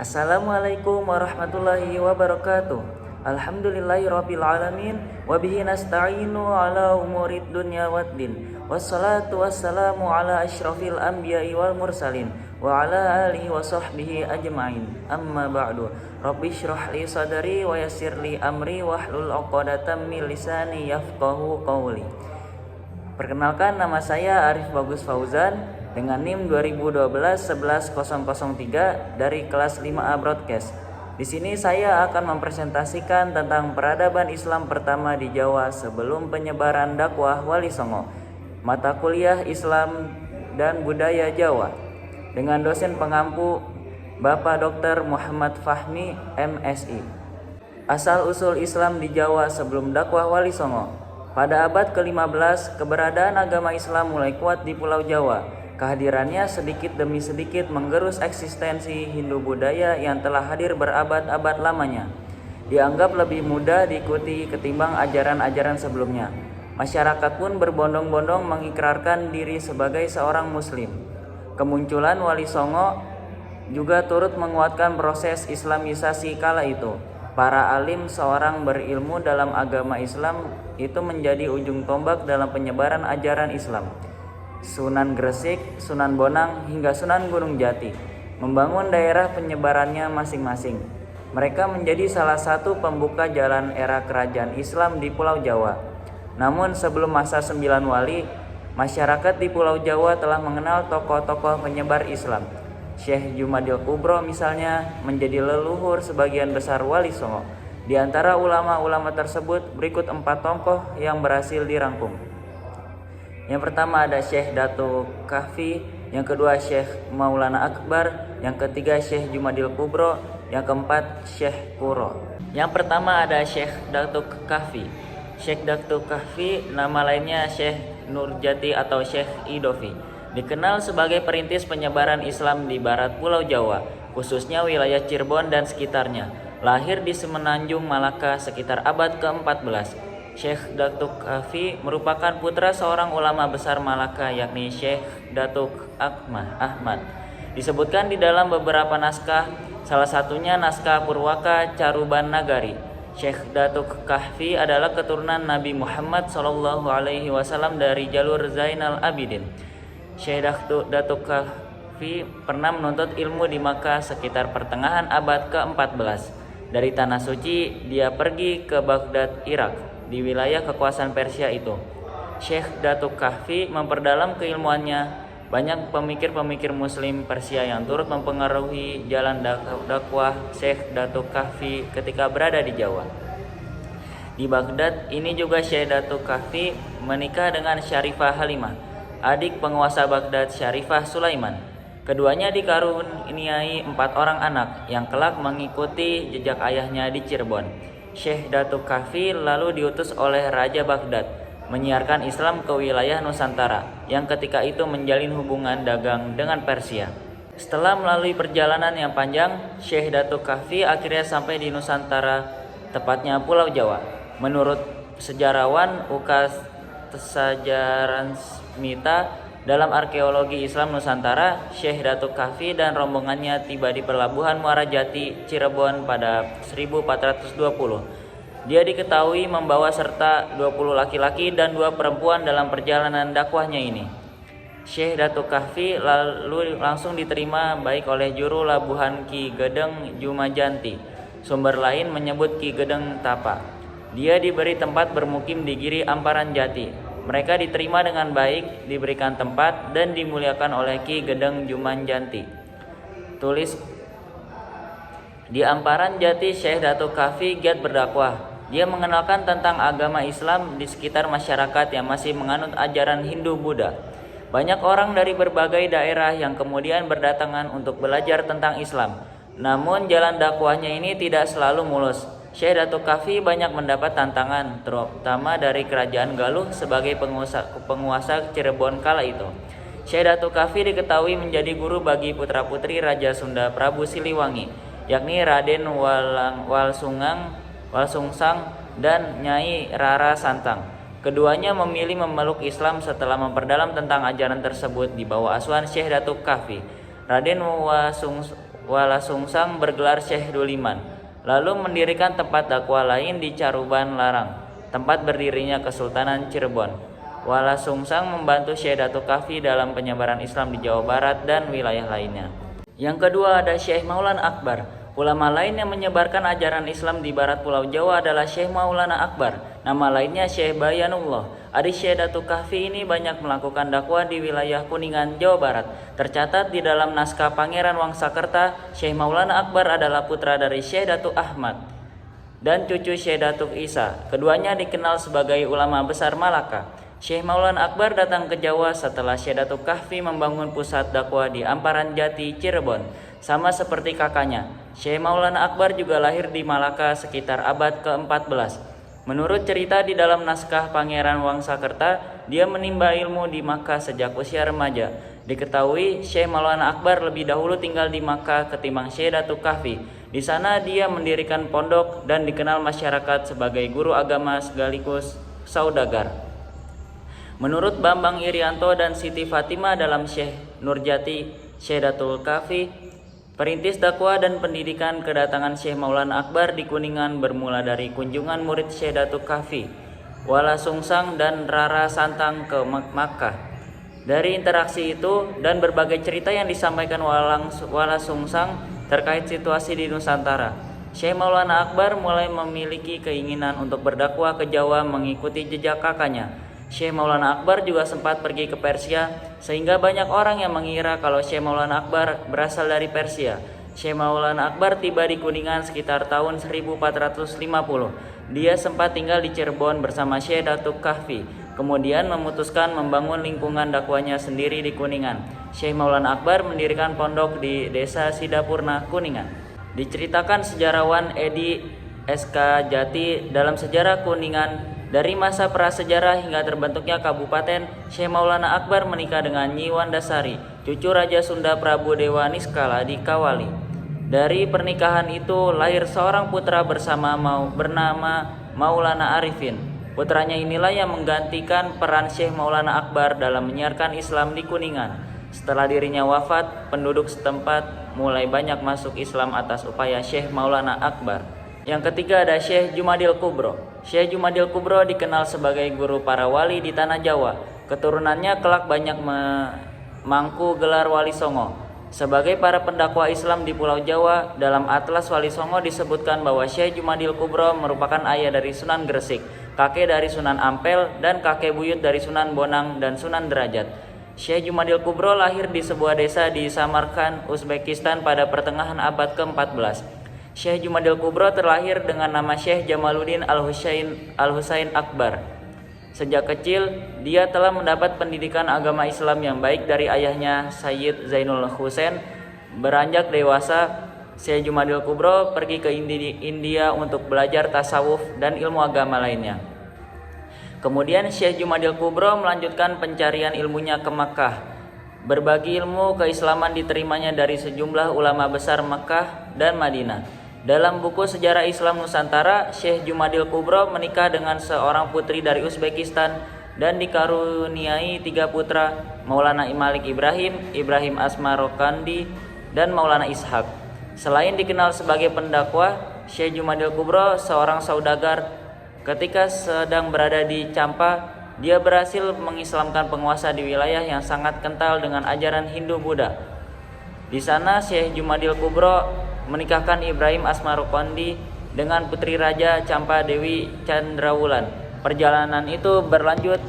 Assalamualaikum warahmatullahi wabarakatuh. Alhamdulillahirabbil alamin wa bihi nasta'inu ala umurid dunya waddin. Wassalatu wassalamu ala asyrafil anbiya'i wal mursalin wa ala alihi wa sahbihi ajma'in. Amma ba'du. Rabbi shrah li sadri wa yassir li amri wahlul 'uqdatam min lisani yafqahu qawli. Perkenalkan, nama saya Arif Bagus Fauzan dengan NIM 2012-11003 dari kelas 5A Broadcast. Di sini saya akan mempresentasikan tentang peradaban Islam pertama di Jawa sebelum penyebaran dakwah Wali Songo, mata kuliah Islam dan Budaya Jawa, dengan dosen pengampu Bapak Dr. Muhammad Fahmi, MSI. Asal-usul Islam di Jawa sebelum dakwah Wali Songo. Pada abad ke-15, keberadaan agama Islam mulai kuat di Pulau Jawa. Kehadirannya sedikit demi sedikit menggerus eksistensi Hindu budaya yang telah hadir berabad-abad lamanya. Dianggap lebih mudah diikuti ketimbang ajaran-ajaran sebelumnya. Masyarakat pun berbondong-bondong mengikrarkan diri sebagai seorang muslim. Kemunculan Wali Songo juga turut menguatkan proses islamisasi kala itu. Para alim seorang berilmu dalam agama Islam itu menjadi ujung tombak dalam penyebaran ajaran Islam. Sunan Gresik, Sunan Bonang, hingga Sunan Gunung Jati membangun daerah penyebarannya masing-masing. Mereka menjadi salah satu pembuka jalan era kerajaan Islam di Pulau Jawa. Namun sebelum masa 9 wali, masyarakat di Pulau Jawa telah mengenal tokoh-tokoh penyebar Islam. Syekh Jumadil Kubro misalnya menjadi leluhur sebagian besar Wali Songo. Di antara ulama-ulama tersebut berikut 4 tokoh yang berhasil dirangkum. Yang pertama ada Syekh Datuk Kahfi, yang kedua Syekh Maulana Akbar, yang ketiga Syekh Jumadil Kubro, yang keempat Syekh Kuro. Yang pertama ada Syekh Datuk Kahfi. Syekh Datuk Kahfi nama lainnya Syekh Nurjati atau Syekh Idofi. Dikenal sebagai perintis penyebaran Islam di barat Pulau Jawa, khususnya wilayah Cirebon dan sekitarnya. Lahir di Semenanjung, Malaka sekitar abad ke-14. Syekh Datuk Kahfi merupakan putra seorang ulama besar Malaka, yakni Syekh Datuk Ahmad. Disebutkan di dalam beberapa naskah, salah satunya naskah Purwaka Caruban Nagari. Syekh Datuk Kahfi adalah keturunan Nabi Muhammad SAW dari jalur Zainal Abidin. Syekh Datuk Kahfi pernah menuntut ilmu di Makkah sekitar pertengahan abad ke-14. Dari Tanah Suci, dia pergi ke Baghdad, Irak, di wilayah kekuasaan Persia itu. Syekh Datuk Kahfi memperdalam keilmuannya. Banyak pemikir-pemikir muslim Persia yang turut mempengaruhi jalan dakwah Syekh Datuk Kahfi ketika berada di Jawa. Di Baghdad ini juga Syekh Datuk Kahfi menikah dengan Syarifah Halimah, adik penguasa Baghdad Syarifah Sulaiman. Keduanya dikaruniai 4 orang anak yang kelak mengikuti jejak ayahnya di Cirebon. Syekh Datuk Kahfi lalu diutus oleh Raja Baghdad menyiarkan Islam ke wilayah Nusantara yang ketika itu menjalin hubungan dagang dengan Persia. Setelah melalui perjalanan yang panjang, Syekh Datuk Kahfi akhirnya sampai di Nusantara, tepatnya Pulau Jawa. Menurut sejarawan Ukas Tesajaransmita, dalam arkeologi Islam Nusantara, Syekh Datuk Kahfi dan rombongannya tiba di pelabuhan Muara Jati, Cirebon pada 1420. Dia diketahui membawa serta 20 laki-laki dan 2 perempuan dalam perjalanan dakwahnya ini. Syekh Datuk Kahfi lalu langsung diterima baik oleh juru labuhan Ki Gedeng Jumajanti. Sumber lain menyebut Ki Gedeng Tapa. Dia diberi tempat bermukim di Giri Amparan Jati. Mereka diterima dengan baik, diberikan tempat, dan dimuliakan oleh Ki Gedeng Jumanjanti. Tulis di Amparan Jati, Syekh Datuk Kahfi giat berdakwah. Dia mengenalkan tentang agama Islam di sekitar masyarakat yang masih menganut ajaran Hindu-Buddha. Banyak orang dari berbagai daerah yang kemudian berdatangan untuk belajar tentang Islam. Namun jalan dakwahnya ini tidak selalu mulus. Syekh Datuk Kahfi banyak mendapat tantangan, terutama dari kerajaan Galuh sebagai penguasa Cirebon kala itu. Syekh Datuk Kahfi diketahui menjadi guru bagi putra-putri Raja Sunda Prabu Siliwangi, yakni Raden Walsungsang dan Nyai Rara Santang. Keduanya memilih memeluk Islam setelah memperdalam tentang ajaran tersebut di bawah asuhan Syekh Datuk Kahfi. Raden Walasungsang bergelar Syekh Duliman, lalu mendirikan tempat dakwah lain di Caruban Larang, tempat berdirinya Kesultanan Cirebon. Walasungsang membantu Syekh Datuk Kahfi dalam penyebaran Islam di Jawa Barat dan wilayah lainnya. Yang kedua ada Syekh Maulana Akbar. Ulama lain yang menyebarkan ajaran Islam di barat Pulau Jawa adalah Syekh Maulana Akbar. Nama lainnya Syekh Bayanullah. Adik Syekh Datuk Kahfi ini banyak melakukan dakwah di wilayah Kuningan, Jawa Barat. Tercatat di dalam naskah Pangeran Wangsakerta, Syekh Maulana Akbar adalah putra dari Syekh Datuk Ahmad dan cucu Syekh Datuk Isa. Keduanya dikenal sebagai ulama besar Malaka. Syekh Maulana Akbar datang ke Jawa setelah Syekh Datuk Kahfi membangun pusat dakwah di Amparan Jati, Cirebon. Sama seperti kakaknya, Syekh Maulana Akbar juga lahir di Malaka sekitar abad ke-14. Menurut cerita di dalam naskah Pangeran Wangsakerta, dia menimba ilmu di Makkah sejak usia remaja. Diketahui Syekh Maulana Akbar lebih dahulu tinggal di Makkah ketimbang Syekh Datuk Kahfi. Di sana dia mendirikan pondok dan dikenal masyarakat sebagai guru agama sekaligus saudagar. Menurut Bambang Irianto dan Siti Fatimah dalam Syekh Nurjati Syekh Datuk Kahfi, perintis dakwah dan pendidikan kedatangan Syekh Maulana Akbar di Kuningan bermula dari kunjungan murid Syekh Datuk Kahfi, Walasungsang dan Rara Santang ke Makkah. Dari interaksi itu dan berbagai cerita yang disampaikan Walasungsang terkait situasi di Nusantara, Syekh Maulana Akbar mulai memiliki keinginan untuk berdakwah ke Jawa mengikuti jejak kakaknya. Syekh Maulana Akbar juga sempat pergi ke Persia, sehingga banyak orang yang mengira kalau Syekh Maulana Akbar berasal dari Persia. Syekh Maulana Akbar tiba di Kuningan sekitar tahun 1450. Dia sempat tinggal di Cirebon bersama Syekh Datuk Kahfi, kemudian memutuskan membangun lingkungan dakwahnya sendiri di Kuningan. Syekh Maulana Akbar mendirikan pondok di Desa Sidapurna, Kuningan. Diceritakan sejarawan Edi SK Jati dalam sejarah Kuningan, dari masa prasejarah hingga terbentuknya kabupaten, Syekh Maulana Akbar menikah dengan Nyi Wandasari, cucu Raja Sunda Prabu Dewa Niskala di Kawali. Dari pernikahan itu lahir seorang putra bernama Maulana Arifin. Putranya inilah yang menggantikan peran Syekh Maulana Akbar dalam menyiarkan Islam di Kuningan. Setelah dirinya wafat, penduduk setempat mulai banyak masuk Islam atas upaya Syekh Maulana Akbar. Yang ketiga ada Syekh Jumadil Kubro. Syekh Jumadil Kubro dikenal sebagai guru para wali di tanah Jawa. Keturunannya kelak banyak memangku gelar Wali Songo. Sebagai para pendakwah Islam di Pulau Jawa, dalam Atlas Wali Songo disebutkan bahwa Syekh Jumadil Kubro merupakan ayah dari Sunan Gresik, kakek dari Sunan Ampel, dan kakek buyut dari Sunan Bonang dan Sunan Derajat. Syekh Jumadil Kubro lahir di sebuah desa di Samarkand, Uzbekistan pada pertengahan abad ke-14. Syekh Jumadil Kubro terlahir dengan nama Syekh Jamaluddin Al-Husain Akbar. Sejak kecil, dia telah mendapat pendidikan agama Islam yang baik dari ayahnya Sayyid Zainul Husain. Beranjak dewasa, Syekh Jumadil Kubro pergi ke India untuk belajar tasawuf dan ilmu agama lainnya. Kemudian Syekh Jumadil Kubro melanjutkan pencarian ilmunya ke Makkah. Berbagi ilmu keislaman diterimanya dari sejumlah ulama besar Makkah dan Madinah. Dalam buku Sejarah Islam Nusantara, Syekh Jumadil Kubro menikah dengan seorang putri dari Uzbekistan dan dikaruniai 3 putra, Maulana Malik Ibrahim, Ibrahim Asmarokandi, dan Maulana Ishak. Selain dikenal sebagai pendakwah, Syekh Jumadil Kubro seorang saudagar. Ketika sedang berada di Champa, dia berhasil mengislamkan penguasa di wilayah yang sangat kental dengan ajaran Hindu-Buddha. Di sana Syekh Jumadil Kubro menikahkan Ibrahim Asmarokandi dengan putri Raja Champa Dewi Chandrawulan. Perjalanan itu berlanjut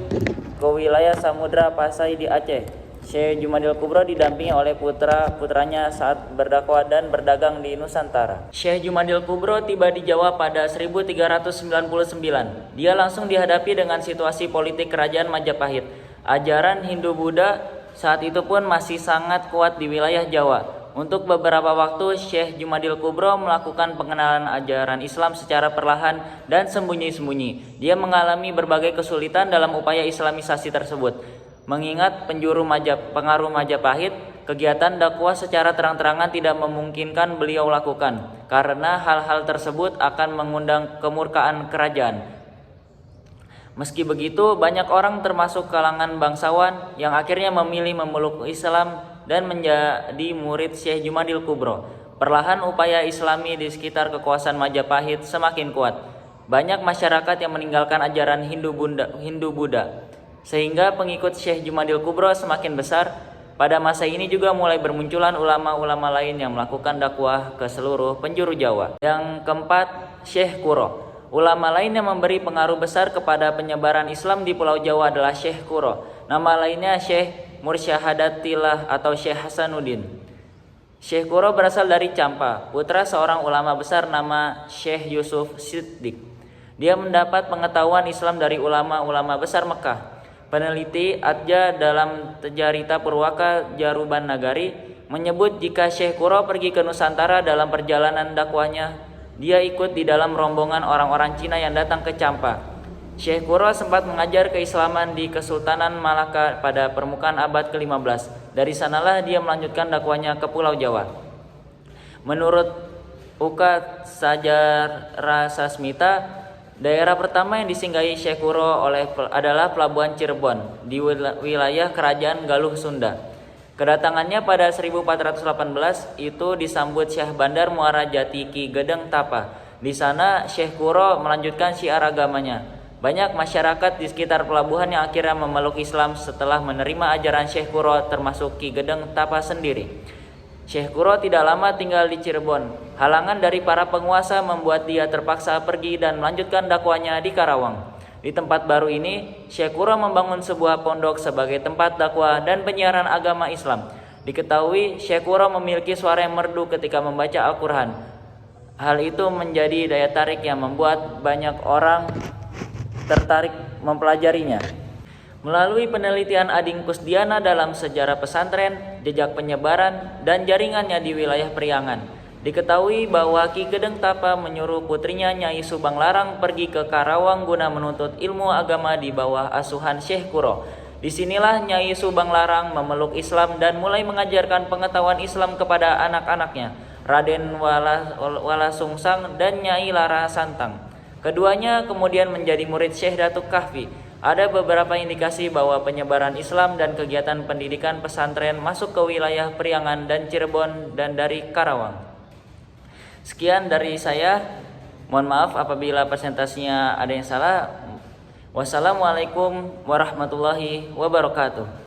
ke wilayah Samudra Pasai di Aceh. Syekh Jumadil Kubro didampingi oleh putra-putranya saat berdakwah dan berdagang di Nusantara. Syekh Jumadil Kubro tiba di Jawa pada 1399. Dia langsung dihadapi dengan situasi politik kerajaan Majapahit. Ajaran Hindu-Buddha saat itu pun masih sangat kuat di wilayah Jawa. Untuk beberapa waktu, Syekh Jumadil Kubro melakukan pengenalan ajaran Islam secara perlahan dan sembunyi-sembunyi. Dia mengalami berbagai kesulitan dalam upaya islamisasi tersebut. Mengingat pengaruh Majapahit, kegiatan dakwah secara terang-terangan tidak memungkinkan beliau lakukan, karena hal-hal tersebut akan mengundang kemurkaan kerajaan. Meski begitu, banyak orang termasuk kalangan bangsawan yang akhirnya memilih memeluk Islam dan menjadi murid Syekh Jumadil Kubro. Perlahan upaya Islami di sekitar kekuasaan Majapahit semakin kuat. Banyak masyarakat yang meninggalkan ajaran Hindu-Buddha, sehingga pengikut Syekh Jumadil Kubro semakin besar. Pada masa ini juga mulai bermunculan ulama-ulama lain yang melakukan dakwah ke seluruh penjuru Jawa. Yang keempat, Syekh Kuro. Ulama lain yang memberi pengaruh besar kepada penyebaran Islam di Pulau Jawa adalah Syekh Kuro. Nama lainnya Syekh Mursyahadatillah atau Syekh Hasanuddin. Syekh Kuro berasal dari Campa, putra seorang ulama besar nama Syekh Yusuf Siddiq. Dia mendapat pengetahuan Islam dari ulama-ulama besar Mekah. Peneliti Atja dalam Tejarita Purwaka Jaruban Nagari menyebut jika Syekh Kuro pergi ke Nusantara dalam perjalanan dakwahnya, dia ikut di dalam rombongan orang-orang Cina yang datang ke Campa. Syekh Kuro sempat mengajar keislaman di Kesultanan Malaka pada permukaan abad ke-15. Dari sanalah dia melanjutkan dakwahnya ke Pulau Jawa. Menurut Uka Sajarah Sasmita, daerah pertama yang disinggahi Syekh Kuro adalah Pelabuhan Cirebon di wilayah Kerajaan Galuh Sunda. Kedatangannya pada 1418 itu disambut Syekh Bandar Muara Jati Ki Gedeng Tapa. Di sana Syekh Kuro melanjutkan syiar agamanya. Banyak masyarakat di sekitar pelabuhan yang akhirnya memeluk Islam setelah menerima ajaran Syekh Kuro, termasuk Ki Gedeng Tapa sendiri. Syekh Kuro tidak lama tinggal di Cirebon. Halangan dari para penguasa membuat dia terpaksa pergi dan melanjutkan dakwahnya di Karawang. Di tempat baru ini, Syekh Kuro membangun sebuah pondok sebagai tempat dakwah dan penyiaran agama Islam. Diketahui Syekh Kuro memiliki suara yang merdu ketika membaca Al-Quran. Hal itu menjadi daya tarik yang membuat banyak orang tertarik mempelajarinya. Melalui penelitian Ading Kusdiana dalam sejarah pesantren, jejak penyebaran, dan jaringannya di wilayah Priangan, diketahui bahwa Ki Gedeng Tapa menyuruh putrinya Nyai Subang Larang pergi ke Karawang guna menuntut ilmu agama di bawah asuhan Syekh Kuro. Disinilah Nyai Subang Larang memeluk Islam dan mulai mengajarkan pengetahuan Islam kepada anak-anaknya, Raden Walasungsang dan Nyai Lara Santang. Keduanya kemudian menjadi murid Syekh Datuk Kahfi. Ada beberapa indikasi bahwa penyebaran Islam dan kegiatan pendidikan pesantren masuk ke wilayah Priangan dan Cirebon dan dari Karawang. Sekian dari saya. Mohon maaf apabila presentasinya ada yang salah. Wassalamualaikum warahmatullahi wabarakatuh.